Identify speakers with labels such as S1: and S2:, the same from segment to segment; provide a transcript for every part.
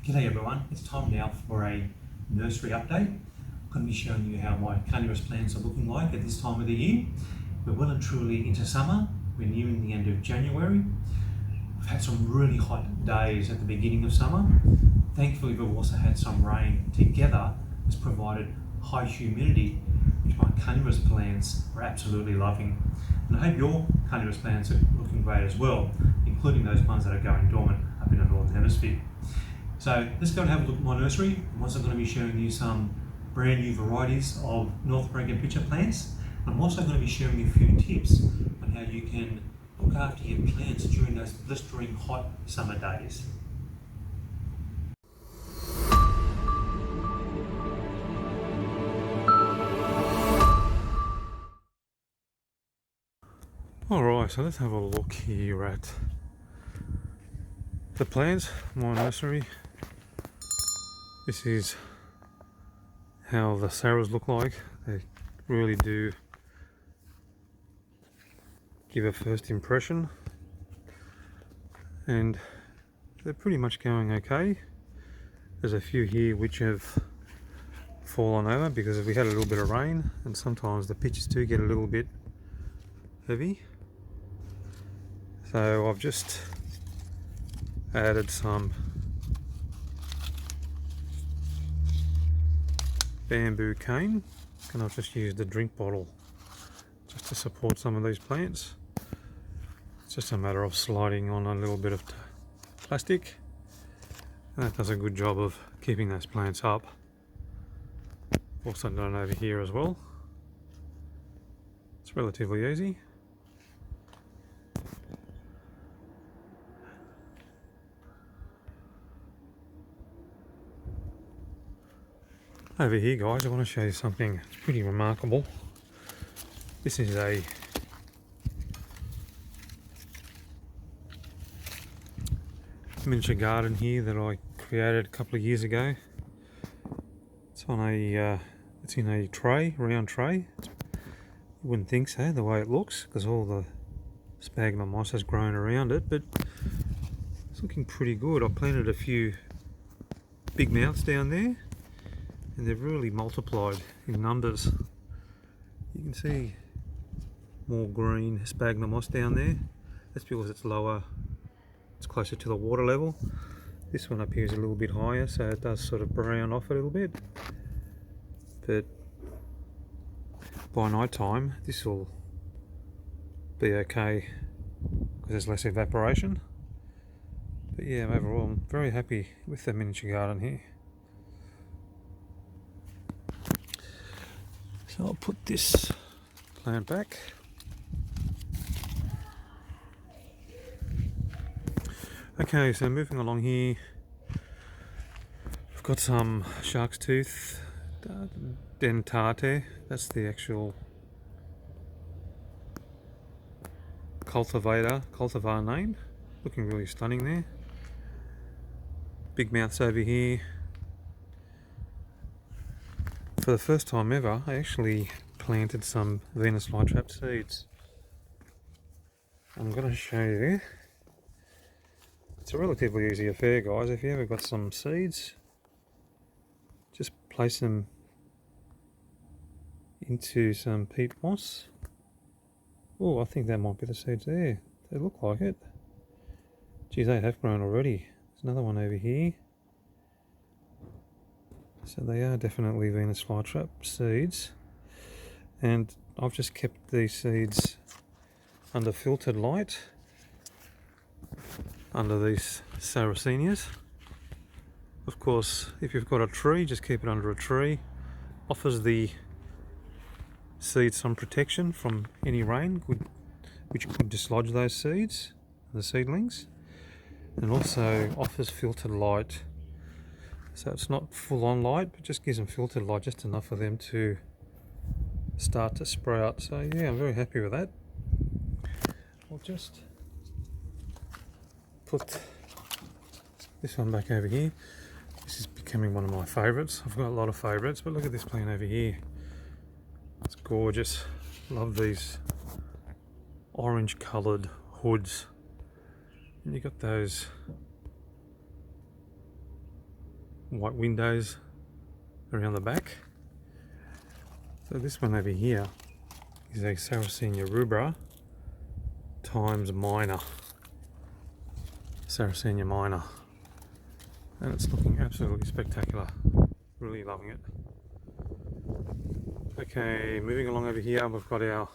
S1: G'day everyone, it's time now for a nursery update. I'm going to be showing you how my carnivorous plants are looking like at this time of the year. We're well and truly into summer, we're nearing the end of January. We've had some really hot days at the beginning of summer. Thankfully we've also had some rain. Together has provided high humidity, which my carnivorous plants are absolutely loving. And I hope your carnivorous plants are looking great as well, including those ones that are going dormant up in the Northern Hemisphere. So let's go and have a look at my nursery. I'm also going to be showing you some brand new varieties of North American pitcher plants. I'm also going to be sharing you a few tips on how you can look after your plants during those blistering hot summer days. Alright, so let's have a look here at the plants, my nursery. This is how the Sarras look like. They really do give a first impression, and they're pretty much going okay. There's a few here which have fallen over because we had a little bit of rain, and sometimes the pitches do get a little bit heavy. So I've just added some bamboo cane, and I've just used a drink bottle just to support some of these plants. It's just a matter of sliding on a little bit of plastic, and that does a good job of keeping those plants up. Also done over here as well. It's relatively easy. Over here, guys, I want to show you something pretty remarkable. This is a miniature garden here that I created a couple of years ago. It's on a it's in a tray, round tray. You wouldn't think so, the way it looks, because all the sphagnum moss has grown around it, but it's looking pretty good. I planted a few big mouths down there, and they've really multiplied in numbers. You can see more green sphagnum moss down there. That's because it's lower, it's closer to the water level. This one up here is a little bit higher, so it does sort of brown off a little bit. But by night time, this will be okay because there's less evaporation. But yeah, overall, I'm very happy with the miniature garden here. So I'll put this plant back. Okay, so moving along here, I've got some shark's tooth dentate. That's the actual cultivar name. Looking really stunning there. Big mouths over here. For the first time ever, I actually planted some Venus Flytraps seeds. I'm going to show you. It's a relatively easy affair, guys. If you ever got some seeds, just place them into some peat moss. Oh, I think that might be the seeds there. They look like it. Geez, they have grown already. There's another one over here. So they are definitely Venus Flytrap seeds, and I've just kept these seeds under filtered light under these Sarracenias. Of course, if you've got a tree, just keep it under a tree. Offers the seeds some protection from any rain, which could dislodge those seeds, the seedlings, and also offers filtered light. So it's not full on light, but just gives them filtered light, just enough for them to start to sprout. So yeah, I'm very happy with that. I'll just put this one back over here. This is becoming one of my favourites. I've got a lot of favourites, but look at this plant over here. It's gorgeous. Love these orange coloured hoods. And you got those white windows around the back. So this one over here is a Sarracenia rubra times minor. Sarracenia minor. And it's looking absolutely spectacular. Really loving it. Okay, moving along over here, we've got our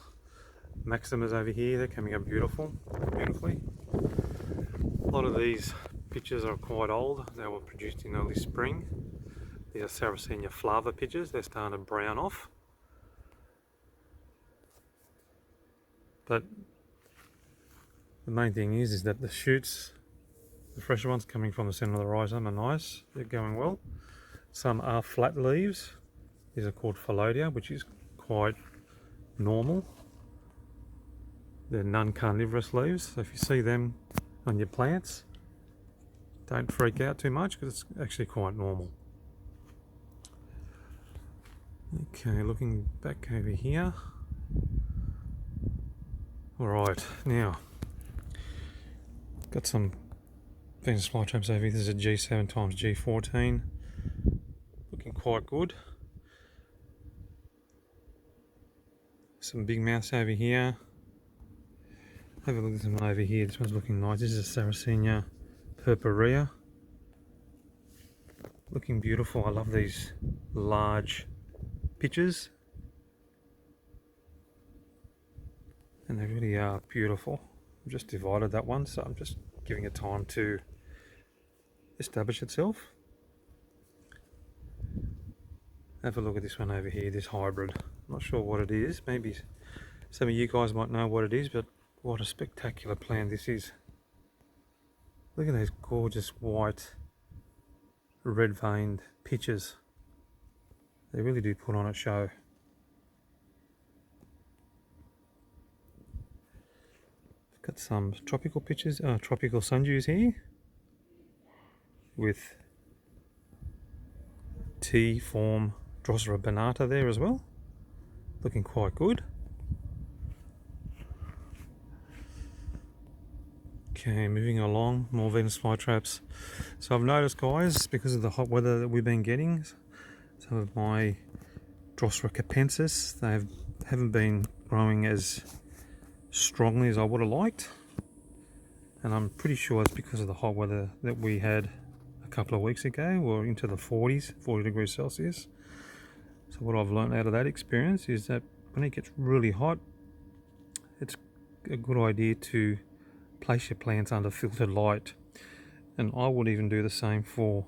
S1: maximas over here. They're coming up beautifully. A lot of these pitchers are quite old. They were produced in early spring. These are Sarracenia flava pitchers. They're starting to brown off. But the main thing is that the shoots, the fresher ones coming from the centre of the rhizome, are nice. They're going well. Some are flat leaves. These are called Phalodia, which is quite normal. They're non-carnivorous leaves, so if you see them on your plants, don't freak out too much because it's actually quite normal. Okay, looking back over here. Alright, now, got some Venus Flytraps over here. This is a G7 times G14. Looking quite good. Some big mouths over here. Have a look at this one over here. This one's looking nice. This is a Sarracenia purpurea. Looking beautiful. I love these large pitchers. And they really are beautiful. I've just divided that one, so I'm just giving it time to establish itself. Have a look at this one over here, this hybrid. I'm not sure what it is. Maybe some of you guys might know what it is, but what a spectacular plant this is. Look at those gorgeous white, red veined pitchers. They really do put on a show. I've got some tropical pitchers, tropical sundews here with T-form Drosera bonanza there as well. Looking quite good. Okay, moving along, more Venus Flytraps. So I've noticed, guys, because of the hot weather that we've been getting, some of my Drosera carcasses, they haven't been growing as strongly as I would have liked. And I'm pretty sure it's because of the hot weather that we had a couple of weeks ago. We're into the 40s, 40 degrees Celsius. So what I've learned out of that experience is that when it gets really hot, it's a good idea to place your plants under filtered light. And I would even do the same for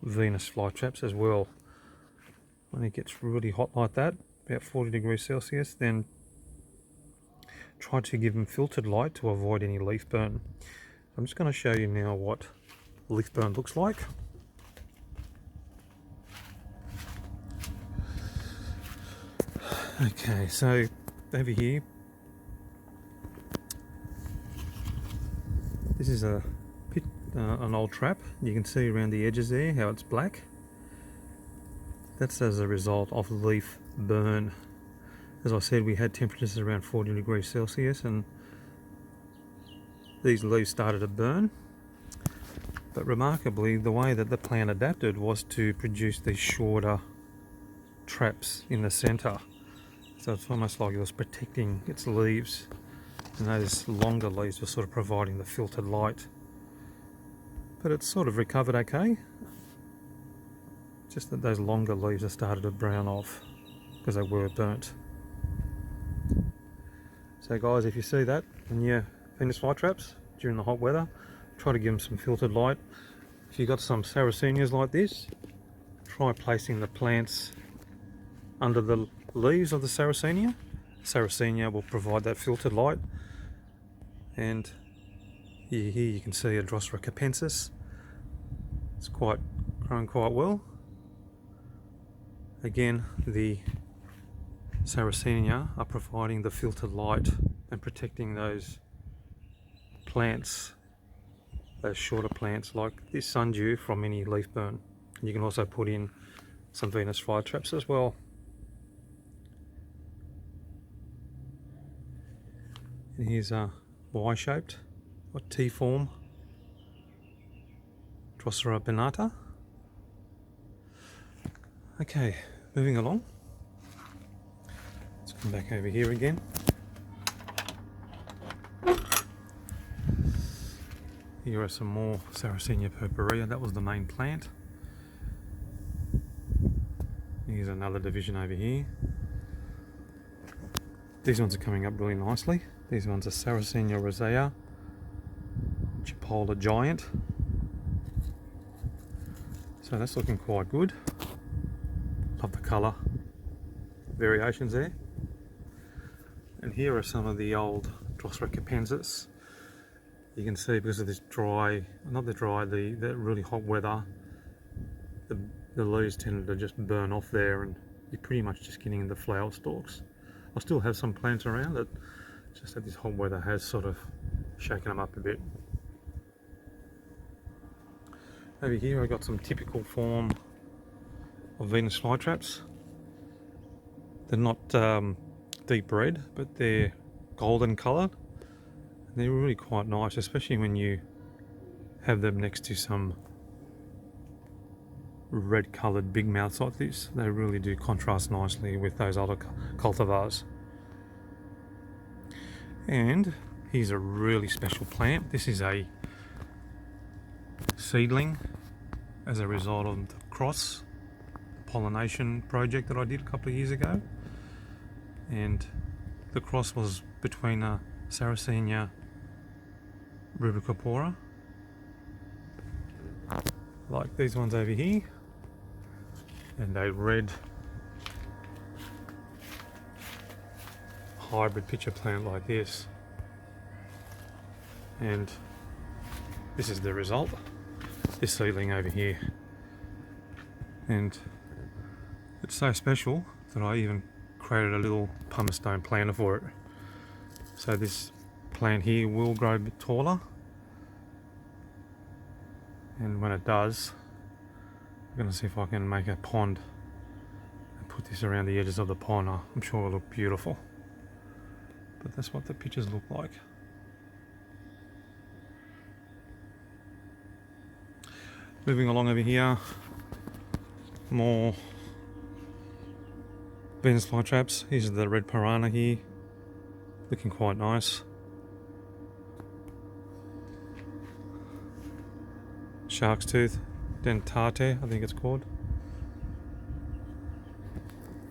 S1: Venus Flytraps as well. When it gets really hot like that, about 40 degrees Celsius, then try to give them filtered light to avoid any leaf burn. I'm just going to show you now what leaf burn looks like. Okay, so over here, this is an old trap. You can see around the edges there how it's black. That's as a result of leaf burn. As I said, we had temperatures around 40 degrees Celsius and these leaves started to burn. But remarkably, the way that the plant adapted was to produce these shorter traps in the center. So it's almost like it was protecting its leaves, and those longer leaves were sort of providing the filtered light. But it's sort of recovered okay. Just that those longer leaves have started to brown off because they were burnt. So guys, if you see that in your Venus Flytraps during the hot weather, try to give them some filtered light. If you've got some Sarracenias like this, try placing the plants under the leaves of the Sarracenia. Sarracenia will provide that filtered light. And here you can see a Drosera carcasses. It's growing quite well. Again, the Sarracenia are providing the filtered light and protecting those plants, those shorter plants like this sundew, from any leaf burn. You can also put in some Venus Flytraps as well. And here's a Y-shaped or T-form Drosera bonanza. Okay, moving along. Let's come back over here again. Here are some more Sarracenia purpurea. That was the main plant. Here's another division over here. These ones are coming up really nicely. These ones are Sarracenia rosea, Chipola giant. So that's looking quite good. Love the colour variations there. And here are some of the old Drosera capensis. You can see because of this dry, not the dry, the really hot weather, the leaves tended to just burn off there, and you're pretty much just getting the flower stalks. I still have some plants around that just that this hot weather has sort of shaken them up a bit. Over here I've got some typical form of Venus Flytraps. They're not deep red, but they're golden coloured. They're really quite nice, especially when you have them next to some red coloured big mouths like this. They really do contrast nicely with those other cultivars. And here's a really special plant. This is a seedling as a result of the cross pollination project that I did a couple of years ago. And the cross was between a Sarracenia rubricopora, like these ones over here, and a red hybrid pitcher plant like this. And this is the result, this seedling over here. And it's so special that I even created a little pumice stone planter for it. So this plant here will grow a bit taller, and when it does, I'm going to see if I can make a pond and put this around the edges of the pond. I'm sure it'll look beautiful. But that's what the pictures look like. Moving along over here, more Venus Flytraps. Here's the red piranha here, looking quite nice. Shark's tooth, dentate, I think it's called.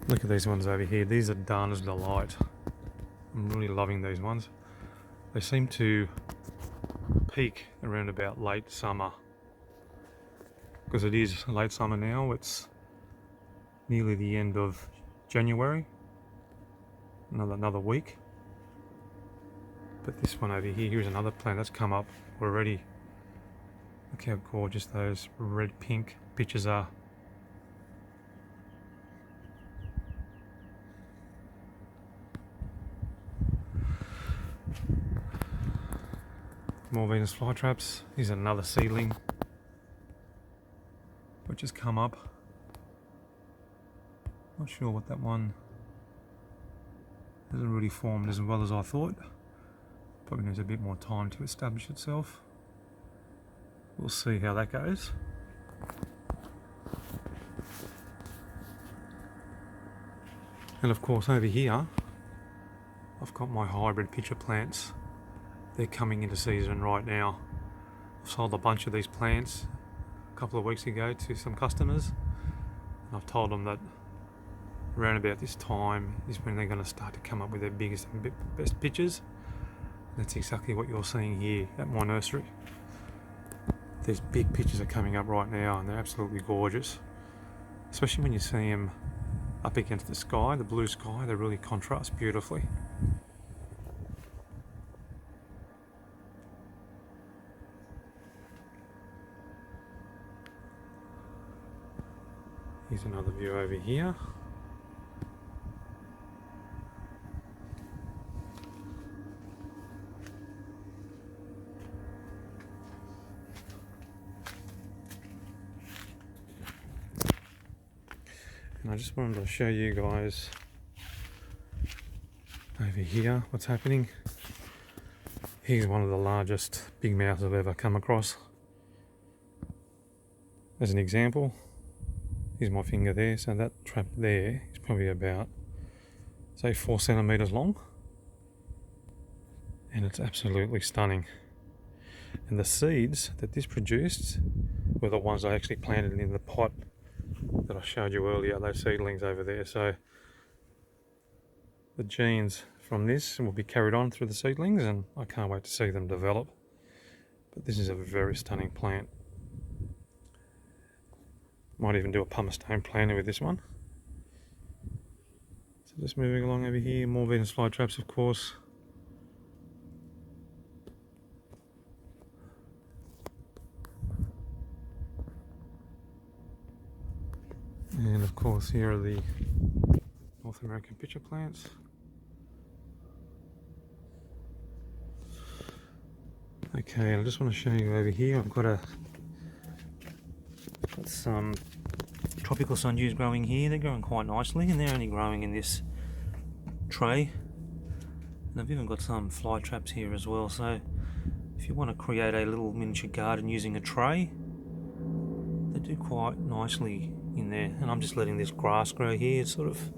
S1: Look at these ones over here. These are Dana's Delight. I'm really loving these ones. They seem to peak around about late summer, because it is late summer now. It's nearly the end of January, another week. But this one over here, here's another plant that's come up already. Look how gorgeous those red pink pitchers are. More Venus Flytraps. Here's another seedling which has come up. Not sure what that one hasn't really formed as well as I thought. Probably needs a bit more time to establish itself. We'll see how that goes. And of course over here I've got my hybrid pitcher plants. They're coming into season right now. I've sold a bunch of these plants a couple of weeks ago to some customers, and I've told them that around about this time is when they're going to start to come up with their biggest and best pitchers. That's exactly what you're seeing here at my nursery. These big pitchers are coming up right now, and they're absolutely gorgeous, especially when you see them up against the sky, the blue sky. They really contrast beautifully. Here's another view over here. And I just wanted to show you guys over here what's happening. Here's one of the largest big mouths I've ever come across. As an example, Here's my finger there, so that trap there is probably about, say, 4 centimeters long, and it's absolutely stunning. And the seeds that this produced were the ones I actually planted in the pot that I showed you earlier, those seedlings over there. So the genes from this will be carried on through the seedlings, and I can't wait to see them develop. But this is a very stunning plant. Might even do a pumice stone planter with this one. So just moving along over here, more Venus Flytraps, of course. And of course here are the North American pitcher plants. Okay, I just want to show you over here, I've got some tropical sundews growing here. They're growing quite nicely, and they're only growing in this tray. And I've even got some fly traps here as well, so if you want to create a little miniature garden using a tray, they do quite nicely in there. And I'm just letting this grass grow here. It sort of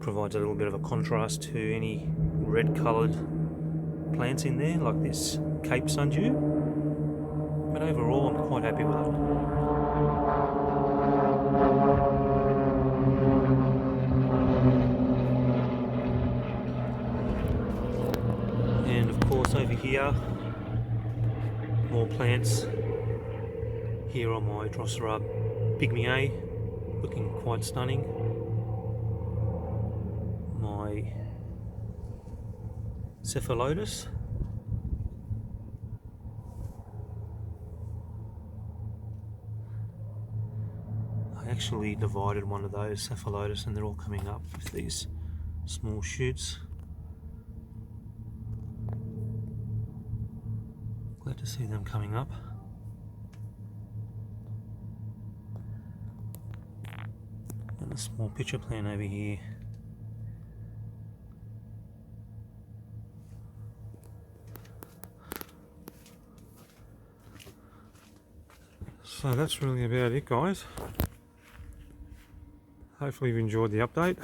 S1: provides a little bit of a contrast to any red coloured plants in there, like this Cape sundew. But overall I'm quite happy with it. And of course over here, more plants. Here on my Drosera pygmy, looking quite stunning. My cephalotus. I actually divided one of those cephalotus, and they're all coming up with these small shoots. Glad to see them coming up. And a small pitcher plant over here. So that's really about it, guys. Hopefully you've enjoyed the update.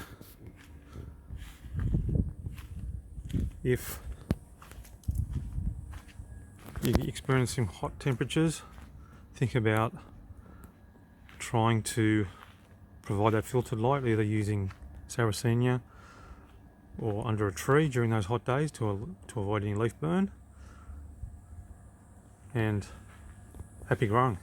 S1: If you're experiencing hot temperatures, think about trying to provide that filtered light, either using Sarracenia or under a tree during those hot days to avoid any leaf burn. And happy growing.